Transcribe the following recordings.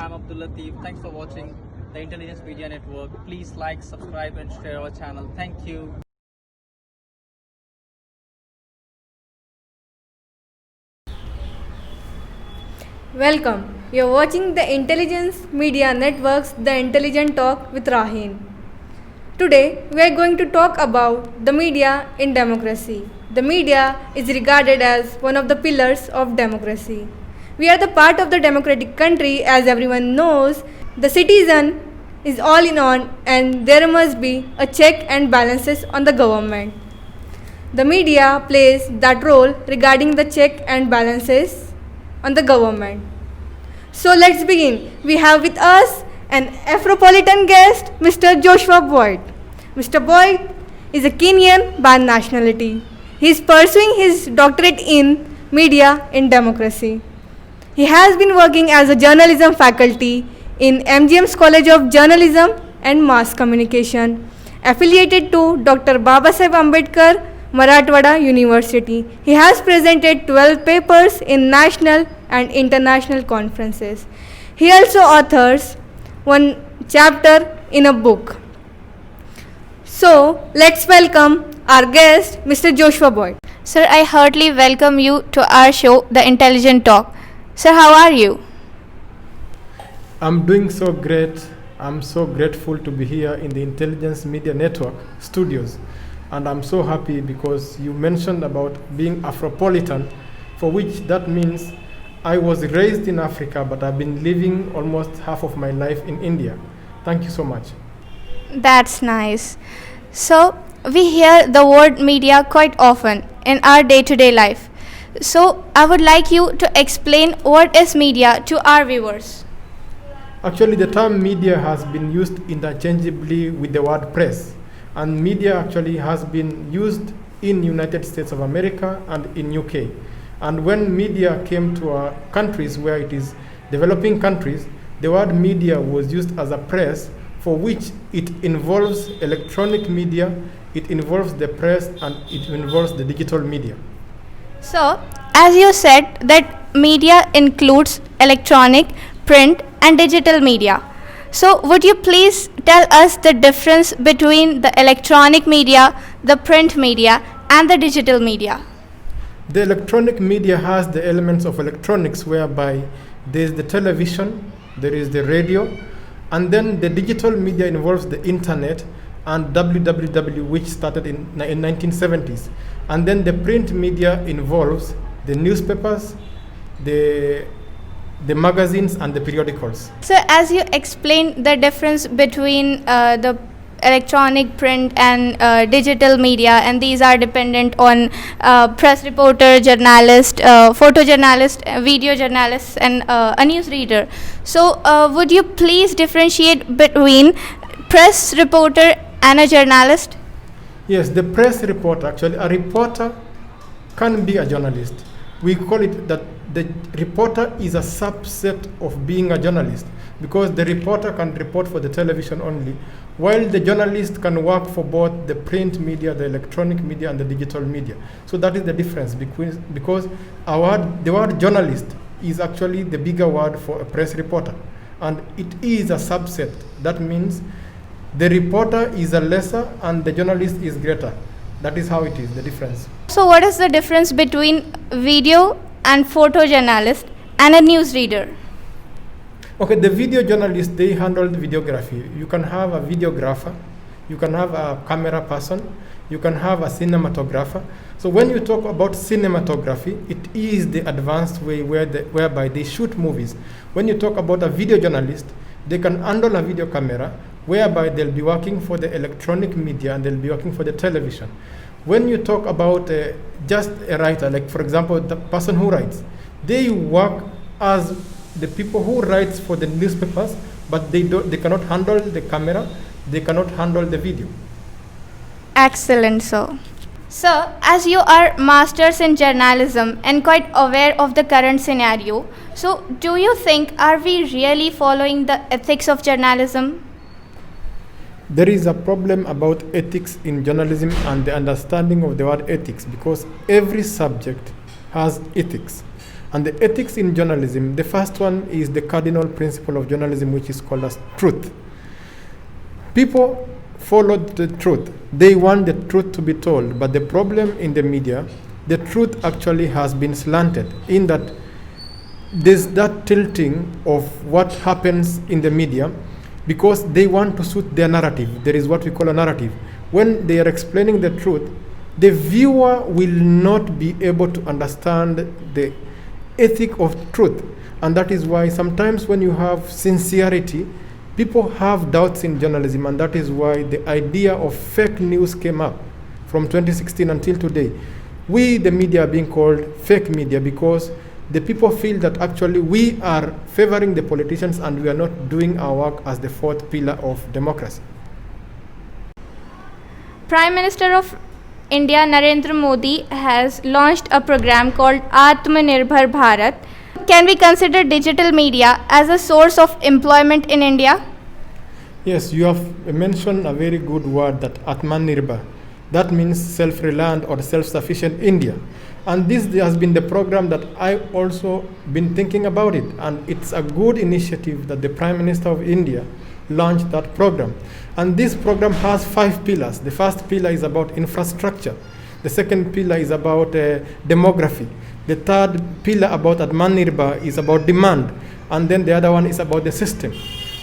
I'm Abdul. Thanks for watching the Intelligence Media Network. Please like, subscribe, and share our channel. Thank you. Welcome. You're watching the Intelligence Media Network's The Intelligent Talk with Rahin. Today, we are going to talk about the media in democracy. The media is regarded as one of the pillars of democracy. We are the part of the democratic country, as everyone knows. The citizen is all in on, and there must be a check and balances on the government. The media plays that role regarding the check and balances on the government. So let's begin. We have with us an Afropolitan guest, Mr. Joshua Boitt. Mr. Boitt is a Kenyan by nationality. He is pursuing his doctorate in media in democracy. He has been working as a journalism faculty in MGM's College of Journalism and Mass Communication, affiliated to Dr. Babasaheb Ambedkar Marathwada University. He has presented 12 papers in national and international conferences. He also authors one chapter in a book. So, let's welcome our guest, Mr. Joshua Boitt. Sir, I heartily welcome you to our show, The Intelligent Talk. Sir, how are you? I'm doing so great. I'm so grateful to be here in the Intelligence Media Network studios. And I'm so happy because you mentioned about being Afropolitan, for which that means I was raised in Africa, but I've been living almost half of my life in India. Thank you so much. That's nice. So, we hear the word media quite often in our day-to-day life. So, I would like you to explain what is media to our viewers. Actually, the term media has been used interchangeably with the word press. And media actually has been used in United States of America and in UK. And when media came to our countries where it is developing countries, the word media was used as a press, for which it involves electronic media, it involves the press, and it involves the digital media. So, as you said that media includes electronic, print and digital media. So, would you please tell us the difference between the electronic media, the print media, and the digital media? The electronic media has the elements of electronics, whereby there is the television, there is the radio, and then the digital media involves the internet and www, which started in 1970s. And then the print media involves the newspapers, the magazines and the periodicals. So, as you explained the difference between the electronic, print and digital media, and these are dependent on press reporter, journalist, photojournalist, video journalist and a news reader. So, would you please differentiate between press reporter and a journalist? Yes, the press reporter, actually a reporter can be a journalist. We call it that the reporter is a subset of being a journalist, because the reporter can report for the television only, while the journalist can work for both the print media, the electronic media and the digital media. So that is the difference, because the word journalist is actually the bigger word for a press reporter, and it is a subset. That means the reporter is a lesser and the journalist is greater. That is how it is, the difference. So, what is the difference between video and photojournalist and a newsreader? Okay, the video journalists, they handle the videography. You can have a videographer, you can have a camera person, you can have a cinematographer. So when you talk about cinematography, it is the advanced way whereby they shoot movies. When you talk about a video journalist, they can handle a video camera, whereby they'll be working for the electronic media and they'll be working for the television. When you talk about just a writer, like for example, the person who writes, they work as the people who writes for the newspapers, but they cannot handle the camera, they cannot handle the video. Excellent, sir. Sir, as you are masters in journalism and quite aware of the current scenario, so do you think are we really following the ethics of journalism? There is a problem about ethics in journalism and the understanding of the word ethics, because every subject has ethics. And the ethics in journalism, the first one is the cardinal principle of journalism, which is called as truth. People follow the truth. They want the truth to be told, but the problem in the media, the truth actually has been slanted in that there's that tilting of what happens in the media because they want to suit their narrative. There is what we call a narrative. When they are explaining the truth, the viewer will not be able to understand the ethic of truth. And that is why sometimes when you have sincerity, people have doubts in journalism, and that is why the idea of fake news came up from 2016 until today. We, the media, are being called fake media because the people feel that actually we are favoring the politicians and we are not doing our work as the fourth pillar of democracy. Prime Minister of India Narendra Modi has launched a program called Atmanirbhar Bharat. Can we consider digital media as a source of employment in India? Yes, you have mentioned a very good word, that Atmanirbhar. That means self-reliant or self-sufficient India. And this has been the program that I also been thinking about it. And it's a good initiative that the Prime Minister of India launched that program. And this program has 5 pillars. The first pillar is about infrastructure. The second pillar is about demography. The third pillar about Atmanirbhar is about demand. And then the other one is about the system.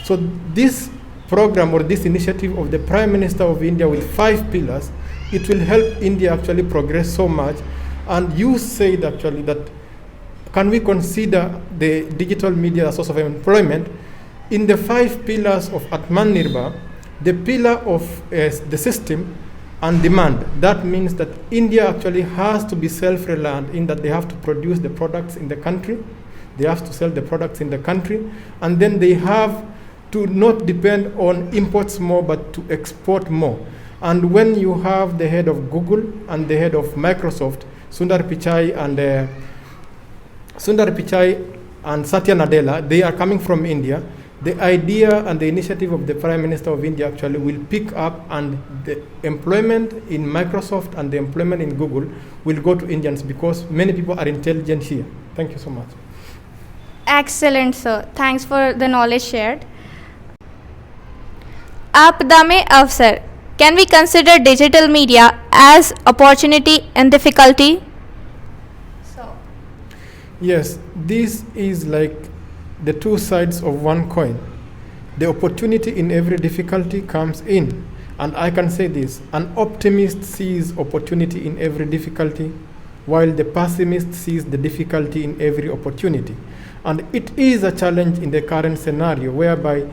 So this program or this initiative of the Prime Minister of India with 5 pillars, it will help India actually progress so much. And you said actually that can we consider the digital media as a source of employment? In the 5 pillars of Atmanirbhar, the pillar of the system and demand, that means that India actually has to be self-reliant in that they have to produce the products in the country, they have to sell the products in the country, and then they have to not depend on imports more but to export more. And when you have the head of Google and the head of Microsoft, Sundar Pichai and Satya Nadella, they are coming from India. The idea and the initiative of the Prime Minister of India actually will pick up, and the employment in Microsoft and the employment in Google will go to Indians because many people are intelligent here. Thank you so much. Excellent, sir. Thanks for the knowledge shared. आपदा में अवसर. Can we consider digital media as opportunity and difficulty? Yes, this is like the two sides of one coin. The opportunity in every difficulty comes in. And I can say this, an optimist sees opportunity in every difficulty, while the pessimist sees the difficulty in every opportunity. And it is a challenge in the current scenario whereby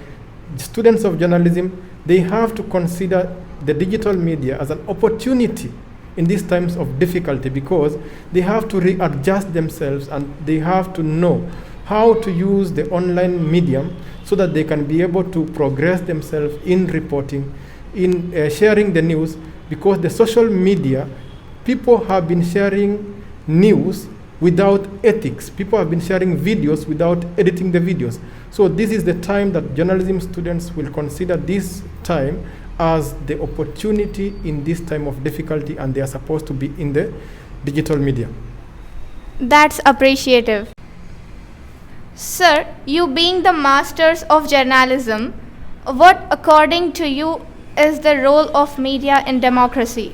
students of journalism, they have to consider the digital media as an opportunity in these times of difficulty because they have to readjust themselves and they have to know how to use the online medium so that they can be able to progress themselves in reporting, in sharing the news, because the social media, people have been sharing news without ethics. People have been sharing videos without editing the videos. So this is the time that journalism students will consider this time as the opportunity in this time of difficulty, and they are supposed to be in the digital media. That's appreciative. Sir, you being the masters of journalism, what according to you is the role of media in democracy?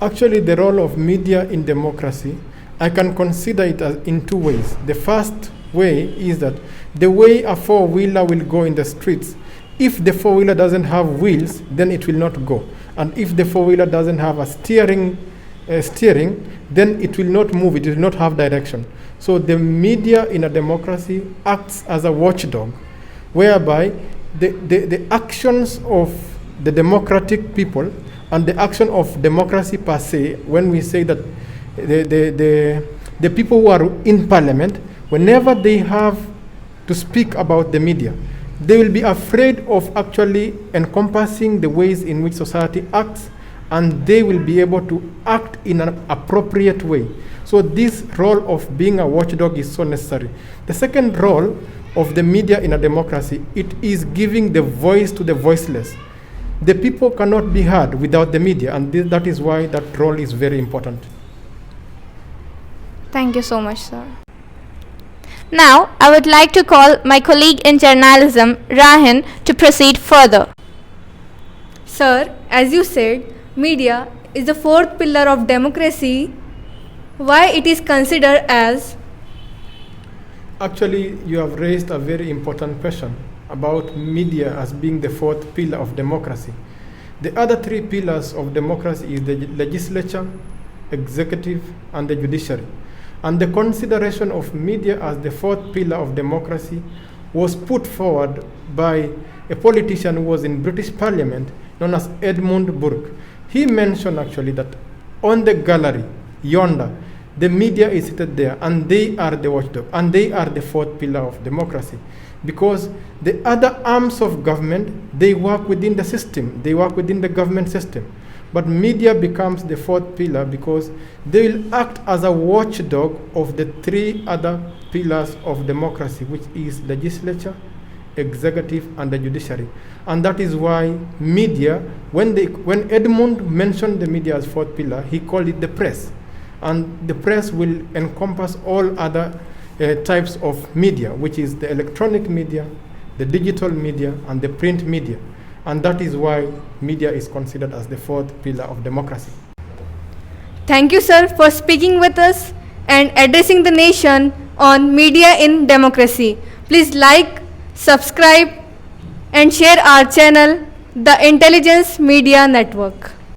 Actually, the role of media in democracy, I can consider it as in 2 ways. The first way is that the way a four-wheeler will go in the streets, if the four-wheeler doesn't have wheels, then it will not go. And if the four-wheeler doesn't have a steering, then it will not move, it will not have direction. So the media in a democracy acts as a watchdog, whereby the actions of the democratic people and the action of democracy per se, when we say that the people who are in parliament, whenever they have to speak about the media, they will be afraid of actually encompassing the ways in which society acts, and they will be able to act in an appropriate way. So this role of being a watchdog is so necessary. The second role of the media in a democracy, it is giving the voice to the voiceless. The people cannot be heard without the media, and that is why that role is very important. Thank you so much, sir. Now, I would like to call my colleague in journalism, Rahin, to proceed further. Sir, as you said, media is the fourth pillar of democracy. Why it is considered as? Actually, you have raised a very important question about media as being the fourth pillar of democracy. The other three pillars of democracy is the legislature, executive, and the judiciary. And the consideration of media as the fourth pillar of democracy was put forward by a politician who was in British Parliament known as Edmund Burke. He mentioned actually that on the gallery yonder, the media is seated there, and they are the watchdog, and they are the fourth pillar of democracy. Because the other arms of government, they work within the system, they work within the government system. But media becomes the fourth pillar because they will act as a watchdog of the three other pillars of democracy, which is legislature, executive, and the judiciary. And that is why media, when Edmund mentioned the media as fourth pillar, he called it the press. And the press will encompass all other types of media, which is the electronic media, the digital media, and the print media. And that is why media is considered as the fourth pillar of democracy. Thank you, sir, for speaking with us and addressing the nation on media in democracy. Please like, subscribe, and share our channel, the Intelligence Media Network.